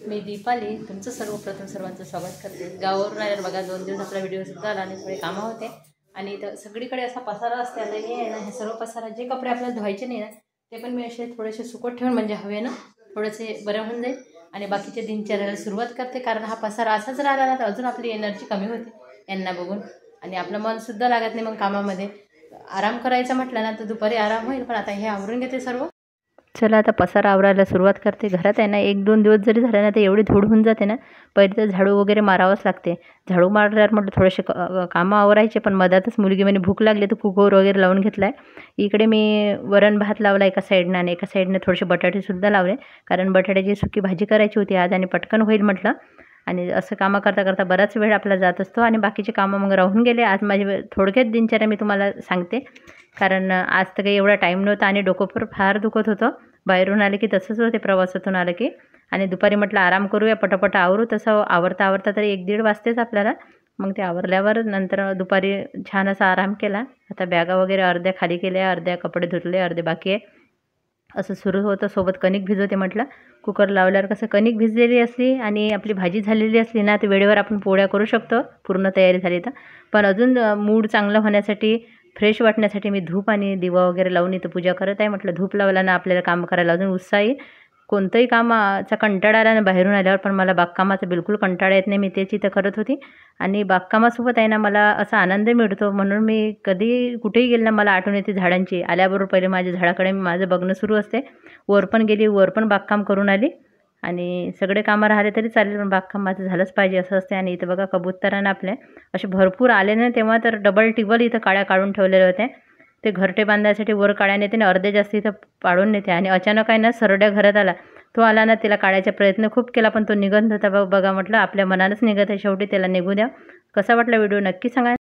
मी दीपाली तुमचं सर्वप्रथम सर्वांचं स्वागत करते। गावावरून आल्यावर बघा 2 दिवस आपला व्हिडिओ सुद्धा आला आणि थोडे कामं होते आणि इथं सगळीकडे असा पसारा असते। आता हे आहे ना, हे सर्व पसारा जे कपडे आपल्याला धुवायचे नाही ना ते पण मी असे थोडेसे सुकत ठेवून म्हणजे हवेनं थोडेसे बरं होऊन जाईल आणि बाकीचे दिनचर्याला सुरुवात करते। कारण हा पसारा असाच राहिला ना तर अजून आपली एनर्जी कमी होते यांना बघून आणि आपलं मन सुद्धा लागत नाही। मग कामामध्ये आराम करायचा म्हटलं ना तर दुपारी आराम होईल, पण आता हे आवरून घेते सर्व। चला आता पसारा आवरायला सुरुवात करते। घरात आहे ना 1-2 दिवस जरी झाले ना तर एवढी धूळ होऊन जाते ना, पहिले तर झाडू वगैरे मारावंच लागते। झाडू मारल्यावर म्हटलं थोडेसे कामं आवरायचे, पण मधातच मुलगी म्हणे भूक लागली तर कुकर वगैरे लावून घेतलाय। इकडे मी वरण भात लावला एका साईडनं आणि एका साईडनं थोडेसे बटाटेसुद्धा लावले, कारण बटाट्याची सुकी भाजी करायची होती आज आणि पटकन होईल म्हटलं। आणि असं कामं करता करता बराच वेळ आपला जात असतो आणि बाकीचे कामं मग राहून गेले। आज माझी थोडक्यात दिनचर्या मी तुम्हाला सांगते, कारण आज तर काही एवढा टाईम नव्हता आणि डोकं पण फार दुखत होतं। बाहेरून आले की तसंच होते, प्रवासातून आलं की। आणि दुपारी म्हटलं आराम करूया, पटापट आवरू। तसं आवरता आवरता तरी 1-1.5 वाजतेच आपल्याला। मग ते आवरल्यावर नंतर दुपारी छान असा आराम केला। आता बॅगा वगैरे अर्ध्या खाली केल्या, अर्ध्या कपडे धुतले, अर्धे बाकी आहे। असं सुरू होतं। सोबत कणिक भिजवते म्हटलं। कुकर लावल्यावर कसं कणिक भिजलेली असली आणि आपली भाजी झालेली असली ना तर वेळेवर आपण पोळ्या करू शकतो, पूर्ण तयारी झाली तर। पण अजून मूड चांगलं होण्यासाठी, फ्रेश वाटण्यासाठी मी धूप आणि दिवा वगैरे लावून इथं पूजा करत आहे। म्हटलं धूप लावला ना आपल्याला काम करायला अजून उत्साह येईल। कोणतंही कामाचा कंटाळा आला ना बाहेरून आल्यावर, पण मला बागकामाचा बिलकुल कंटाळा येत नाही। मी तेच इथं करत होती आणि बागकामासोबत आहे ना मला असा आनंद मिळतो, म्हणून मी कधी कुठेही गेले ना मला आठवण येते झाडांची। आल्याबरोबर पहिले माझ्या झाडाकडे माझं बघणं सुरू असते। वर पण गेली, वर पण बागकाम करून आली आणि सगळे कामं राहिले तरी चालेल, पण बागकाम माझं झालंच पाहिजे असं असते। आणि इथं बघा कबुतरांना आपले असे भरपूर आले ना तेव्हा तर डबल टिबल इथं काड्या काढून ठेवलेल्या होत्या। ते घरटे बांधायसाठी वर काड्या नेते आणि अर्धे जास्त इथं पाडून नेते। आणि अचानक आहे ना सरड्या घरात आला, तो आला ना तिला काढायचा प्रयत्न खूप केला, पण तो निघत होता। बघा म्हटलं आपल्या मनानंच निघत आहे शेवटी, त्याला निघू द्या। कसा वाटला व्हिडिओ नक्की सांगा।